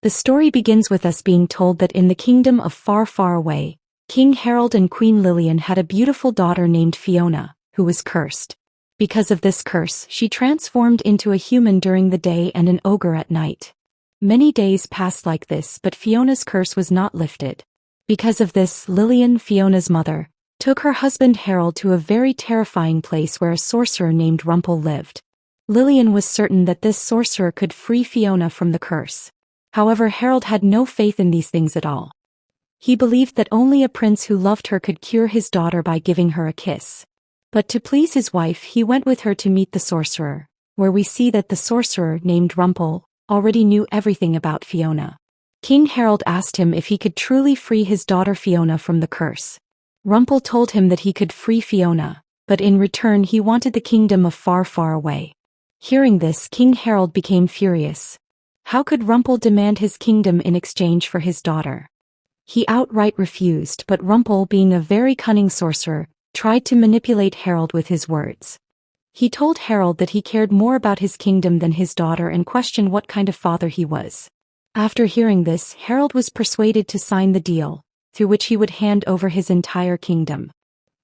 The story begins with us being told that in the kingdom of far, far away, King Harold and Queen Lillian had a beautiful daughter named Fiona, who was cursed. Because of this curse, she transformed into a human during the day and an ogre at night. Many days passed like this, but Fiona's curse was not lifted. Because of this, Lillian, Fiona's mother, took her husband Harold to a very terrifying place where a sorcerer named Rumpel lived. Lillian was certain that this sorcerer could free Fiona from the curse. However, Harold had no faith in these things at all. He believed that only a prince who loved her could cure his daughter by giving her a kiss. But to please his wife, he went with her to meet the sorcerer, where we see that the sorcerer, named Rumpel, already knew everything about Fiona. King Harold asked him if he could truly free his daughter Fiona from the curse. Rumpel told him that he could free Fiona, but in return he wanted the kingdom of far, far away. Hearing this, King Harold became furious. How could Rumpel demand his kingdom in exchange for his daughter? He outright refused, but Rumpel, being a very cunning sorcerer, tried to manipulate Harold with his words. He told Harold that he cared more about his kingdom than his daughter and questioned what kind of father he was. After hearing this, Harold was persuaded to sign the deal, through which he would hand over his entire kingdom.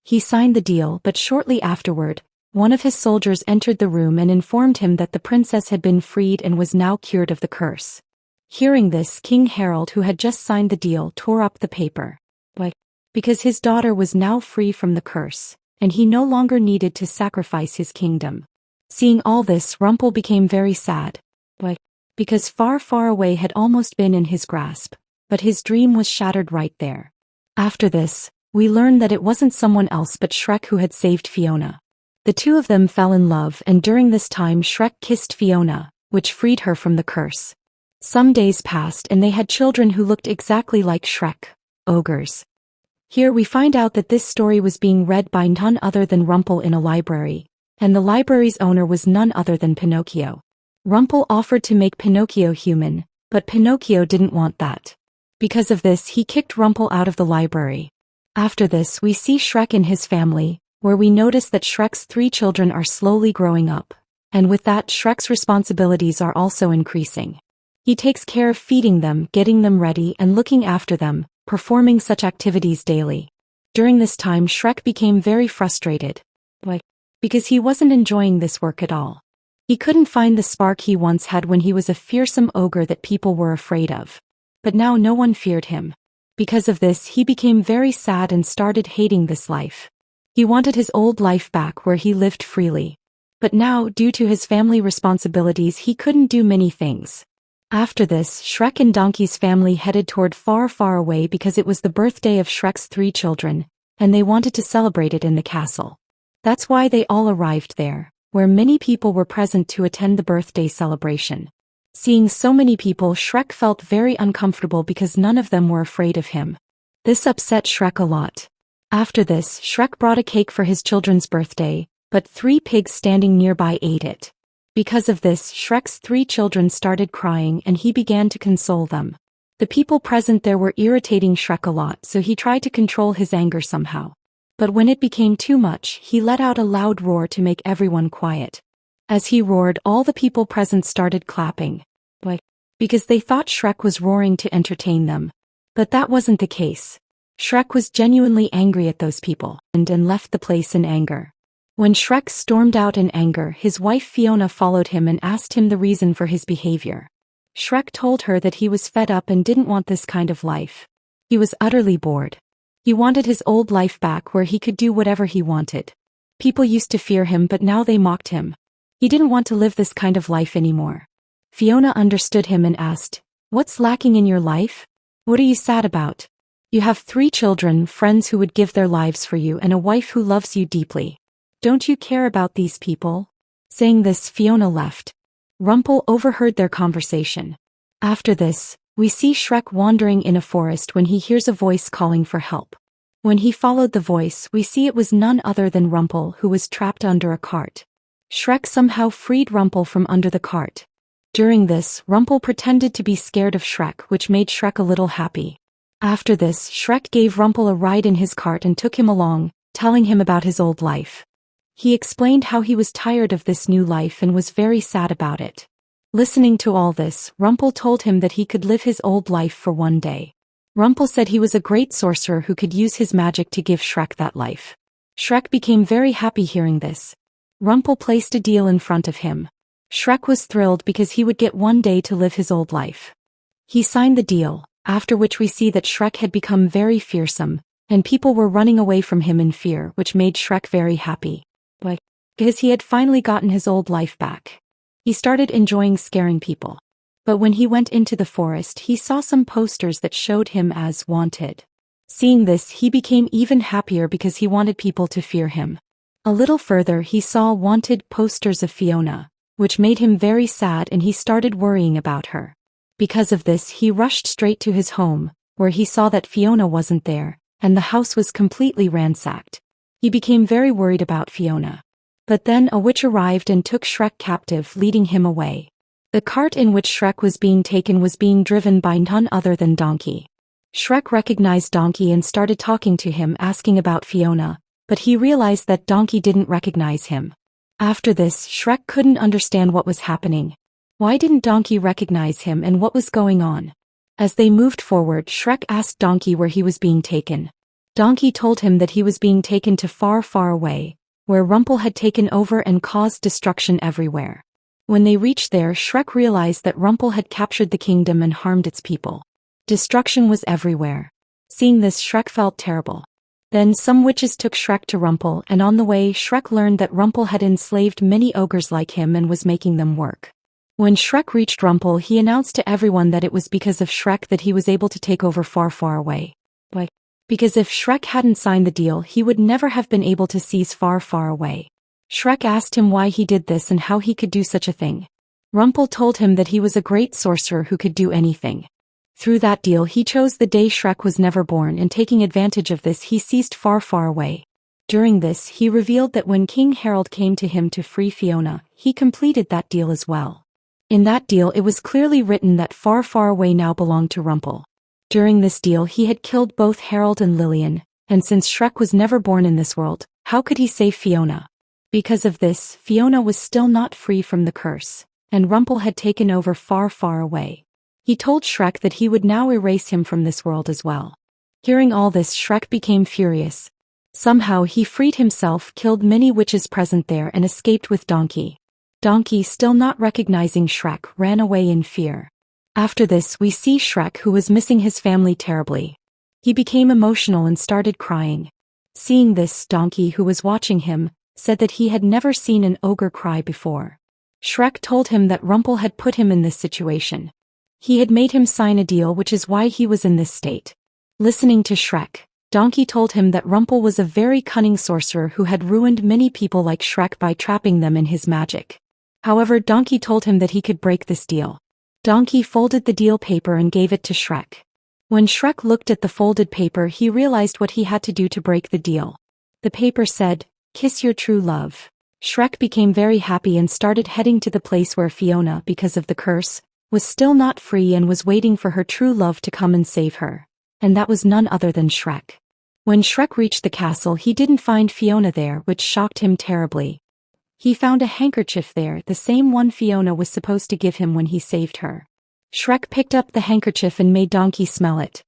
He signed the deal, but shortly afterward, one of his soldiers entered the room and informed him that the princess had been freed and was now cured of the curse. Hearing this, King Harold, who had just signed the deal, tore up the paper. Why? Because his daughter was now free from the curse, and he no longer needed to sacrifice his kingdom. Seeing all this, Rumpel became very sad. Why? Because far, far away had almost been in his grasp, but his dream was shattered right there. After this, we learned that it wasn't someone else but Shrek who had saved Fiona. The two of them fell in love, and during this time Shrek kissed Fiona, which freed her from the curse. Some days passed and they had children who looked exactly like Shrek, ogres. Here we find out that this story was being read by none other than Rumpel in a library, and the library's owner was none other than Pinocchio. Rumpel offered to make Pinocchio human, but Pinocchio didn't want that. Because of this, he kicked Rumpel out of the library. After this, we see Shrek and his family, where we notice that Shrek's 3 children are slowly growing up, and with that, Shrek's responsibilities are also increasing. He takes care of feeding them, getting them ready, and looking after them, performing such activities daily. During this time, Shrek became very frustrated. Why? Because he wasn't enjoying this work at all. He couldn't find the spark he once had when he was a fearsome ogre that people were afraid of. But now no one feared him. Because of this, he became very sad and started hating this life. He wanted his old life back where he lived freely. But now, due to his family responsibilities, he couldn't do many things. After this, Shrek and Donkey's family headed toward far, far away because it was the birthday of Shrek's 3 children, and they wanted to celebrate it in the castle. That's why they all arrived there, where many people were present to attend the birthday celebration. Seeing so many people, Shrek felt very uncomfortable because none of them were afraid of him. This upset Shrek a lot. After this, Shrek brought a cake for his children's birthday, but 3 pigs standing nearby ate it. Because of this, Shrek's 3 children started crying and he began to console them. The people present there were irritating Shrek a lot, so he tried to control his anger somehow. But when it became too much, he let out a loud roar to make everyone quiet. As he roared, all the people present started clapping. Why? Because they thought Shrek was roaring to entertain them. But that wasn't the case. Shrek was genuinely angry at those people, and left the place in anger. When Shrek stormed out in anger, his wife Fiona followed him and asked him the reason for his behavior. Shrek told her that he was fed up and didn't want this kind of life. He was utterly bored. He wanted his old life back where he could do whatever he wanted. People used to fear him, but now they mocked him. He didn't want to live this kind of life anymore. Fiona understood him and asked, "What's lacking in your life? What are you sad about? You have 3 children, friends who would give their lives for you, and a wife who loves you deeply. Don't you care about these people?" Saying this, Fiona left. Rumpel overheard their conversation. After this, we see Shrek wandering in a forest when he hears a voice calling for help. When he followed the voice, we see it was none other than Rumpel, who was trapped under a cart. Shrek somehow freed Rumpel from under the cart. During this, Rumpel pretended to be scared of Shrek, which made Shrek a little happy. After this, Shrek gave Rumpel a ride in his cart and took him along, telling him about his old life. He explained how he was tired of this new life and was very sad about it. Listening to all this, Rumpel told him that he could live his old life for one day. Rumpel said he was a great sorcerer who could use his magic to give Shrek that life. Shrek became very happy hearing this. Rumpel placed a deal in front of him. Shrek was thrilled because he would get one day to live his old life. He signed the deal, after which we see that Shrek had become very fearsome, and people were running away from him in fear, which made Shrek very happy. But because he had finally gotten his old life back, he started enjoying scaring people. But when he went into the forest, he saw some posters that showed him as wanted. Seeing this, he became even happier because he wanted people to fear him. A little further, he saw wanted posters of Fiona, which made him very sad, and he started worrying about her. Because of this, he rushed straight to his home, where he saw that Fiona wasn't there, and the house was completely ransacked. He became very worried about Fiona. But then a witch arrived and took Shrek captive, leading him away. The cart in which Shrek was being taken was being driven by none other than Donkey. Shrek recognized Donkey and started talking to him, asking about Fiona, but he realized that Donkey didn't recognize him. After this, Shrek couldn't understand what was happening. Why didn't Donkey recognize him and what was going on? As they moved forward, Shrek asked Donkey where he was being taken. Donkey told him that he was being taken to far, far away, where Rumpel had taken over and caused destruction everywhere. When they reached there, Shrek realized that Rumpel had captured the kingdom and harmed its people. Destruction was everywhere. Seeing this, Shrek felt terrible. Then some witches took Shrek to Rumpel, and on the way, Shrek learned that Rumpel had enslaved many ogres like him and was making them work. When Shrek reached Rumpel, he announced to everyone that it was because of Shrek that he was able to take over far, far away. But because if Shrek hadn't signed the deal, he would never have been able to seize far, far away. Shrek asked him why he did this and how he could do such a thing. Rumpel told him that he was a great sorcerer who could do anything. Through that deal, he chose the day Shrek was never born, and taking advantage of this, he seized far, far away. During this, he revealed that when King Harold came to him to free Fiona, he completed that deal as well. In that deal, it was clearly written that far, far away now belonged to Rumpel. During this deal, he had killed both Harold and Lillian, and since Shrek was never born in this world, how could he save Fiona? Because of this, Fiona was still not free from the curse, and Rumpel had taken over far, far away. He told Shrek that he would now erase him from this world as well. Hearing all this, Shrek became furious. Somehow he freed himself, killed many witches present there, and escaped with Donkey. Donkey, still not recognizing Shrek, ran away in fear. After this, we see Shrek, who was missing his family terribly. He became emotional and started crying. Seeing this, Donkey, who was watching him, said that he had never seen an ogre cry before. Shrek told him that Rumpel had put him in this situation. He had made him sign a deal, which is why he was in this state. Listening to Shrek, Donkey told him that Rumpel was a very cunning sorcerer who had ruined many people like Shrek by trapping them in his magic. However, Donkey told him that he could break this deal. Donkey folded the deal paper and gave it to Shrek. When Shrek looked at the folded paper, he realized what he had to do to break the deal. The paper said, "Kiss your true love." Shrek became very happy and started heading to the place where Fiona, because of the curse, was still not free and was waiting for her true love to come and save her. And that was none other than Shrek. When Shrek reached the castle, he didn't find Fiona there, which shocked him terribly. He found a handkerchief there, the same one Fiona was supposed to give him when he saved her. Shrek picked up the handkerchief and made Donkey smell it.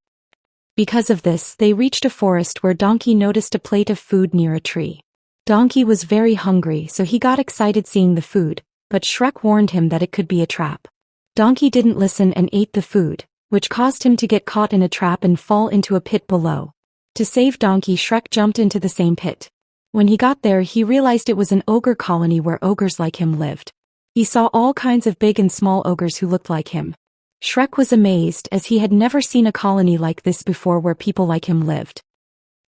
Because of this, they reached a forest where Donkey noticed a plate of food near a tree. Donkey was very hungry, so he got excited seeing the food, but Shrek warned him that it could be a trap. Donkey didn't listen and ate the food, which caused him to get caught in a trap and fall into a pit below. To save Donkey, Shrek jumped into the same pit. When he got there, he realized it was an ogre colony where ogres like him lived. He saw all kinds of big and small ogres who looked like him. Shrek was amazed, as he had never seen a colony like this before where people like him lived.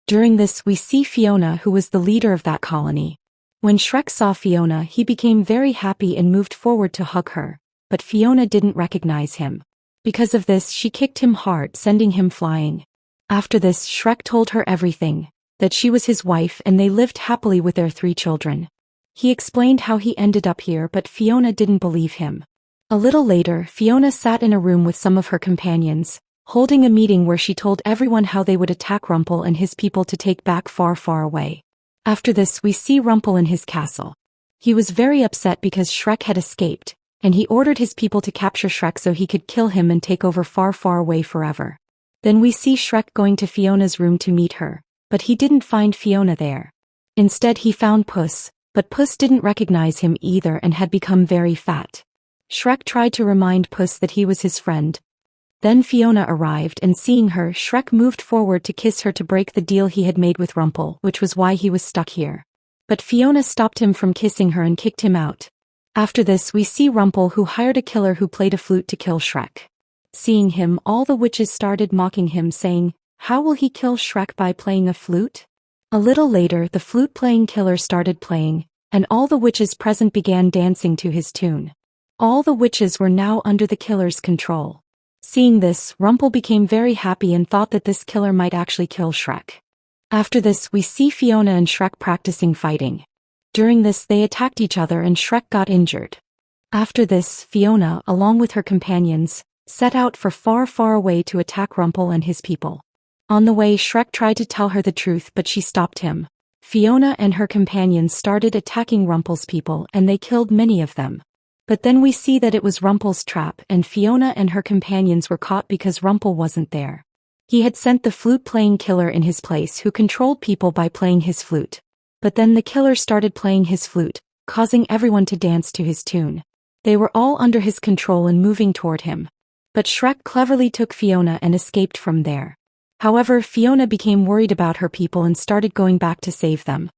During this, we see Fiona, who was the leader of that colony. When Shrek saw Fiona, he became very happy and moved forward to hug her, but Fiona didn't recognize him. Because of this, she kicked him hard, sending him flying. After this, Shrek told her everything, that she was his wife and they lived happily with their 3 children. He explained how he ended up here, but Fiona didn't believe him. A little later, Fiona sat in a room with some of her companions, holding a meeting where she told everyone how they would attack Rumpel and his people to take back far, far away. After this, we see Rumpel in his castle. He was very upset because Shrek had escaped, and he ordered his people to capture Shrek so he could kill him and take over far, far away forever. Then we see Shrek going to Fiona's room to meet her, but he didn't find Fiona there. Instead he found Puss, but Puss didn't recognize him either and had become very fat. Shrek tried to remind Puss that he was his friend. Then Fiona arrived, and seeing her, Shrek moved forward to kiss her to break the deal he had made with Rumple, which was why he was stuck here. But Fiona stopped him from kissing her and kicked him out. After this we see Rumple, who hired a killer who played a flute to kill Shrek. Seeing him, all the witches started mocking him, saying, "How will he kill Shrek by playing a flute?" A little later the flute-playing killer started playing, and all the witches present began dancing to his tune. All the witches were now under the killer's control. Seeing this, Rumple became very happy and thought that this killer might actually kill Shrek. After this we see Fiona and Shrek practicing fighting. During this they attacked each other and Shrek got injured. After this, Fiona, along with her companions, set out for far, far away to attack Rumple and his people. On the way Shrek tried to tell her the truth, but she stopped him. Fiona and her companions started attacking Rumple's people and they killed many of them. But then we see that it was Rumple's trap, and Fiona and her companions were caught because Rumple wasn't there. He had sent the flute-playing killer in his place, who controlled people by playing his flute. But then the killer started playing his flute, causing everyone to dance to his tune. They were all under his control and moving toward him. But Shrek cleverly took Fiona and escaped from there. However, Fiona became worried about her people and started going back to save them.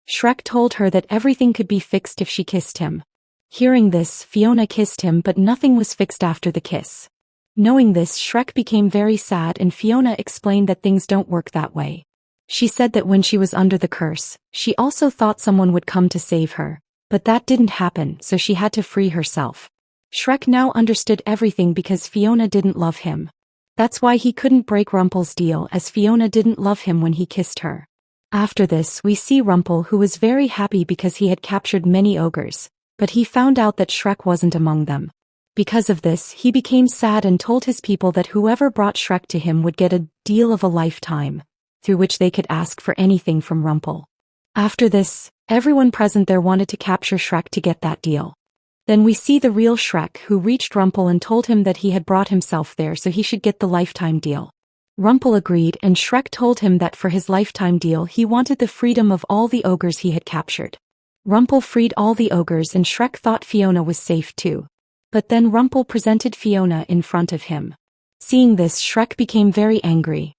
Shrek told her that everything could be fixed if she kissed him. Hearing this, Fiona kissed him, but nothing was fixed after the kiss. Knowing this, Shrek became very sad, and Fiona explained that things don't work that way. She said that when she was under the curse, she also thought someone would come to save her, but that didn't happen, so she had to free herself. Shrek now understood everything because Fiona didn't love him. That's why he couldn't break Rumple's deal, as Fiona didn't love him when he kissed her. After this we see Rumple, who was very happy because he had captured many ogres. But he found out that Shrek wasn't among them. Because of this, he became sad and told his people that whoever brought Shrek to him would get a deal of a lifetime, through which they could ask for anything from Rumple. After this, everyone present there wanted to capture Shrek to get that deal. Then we see the real Shrek, who reached Rumple and told him that he had brought himself there so he should get the lifetime deal. Rumple agreed, and Shrek told him that for his lifetime deal he wanted the freedom of all the ogres he had captured. Rumple freed all the ogres and Shrek thought Fiona was safe too. But then Rumple presented Fiona in front of him. Seeing this, Shrek became very angry.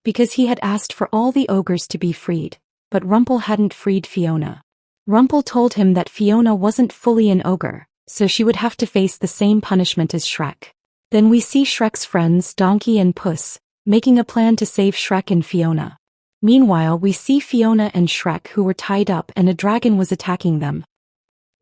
Because he had asked for all the ogres to be freed, but Rumple hadn't freed Fiona. Rumple told him that Fiona wasn't fully an ogre, so she would have to face the same punishment as Shrek. Then we see Shrek's friends, Donkey and Puss, making a plan to save Shrek and Fiona. Meanwhile we see Fiona and Shrek, who were tied up, and a dragon was attacking them.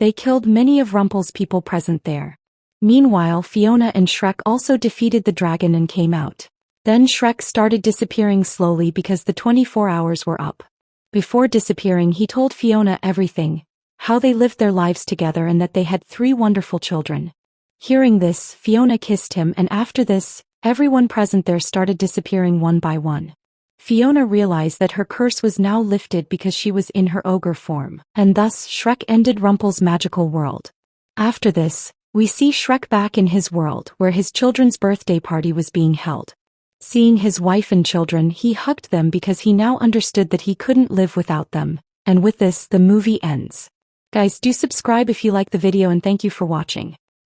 They killed many of Rumple's people present there. Meanwhile Fiona and Shrek also defeated the dragon and came out. Then Shrek started disappearing slowly because the 24 hours were up. Before disappearing he told Fiona everything, how they lived their lives together and that they had 3 wonderful children. Hearing this, Fiona kissed him, and after this, everyone present there started disappearing one by one. Fiona realized that her curse was now lifted because she was in her ogre form, and thus Shrek ended Rumple's magical world. After this, we see Shrek back in his world where his children's birthday party was being held. Seeing his wife and children, he hugged them because he now understood that he couldn't live without them, and with this the movie ends. Guys, do subscribe if you like the video, and thank you for watching.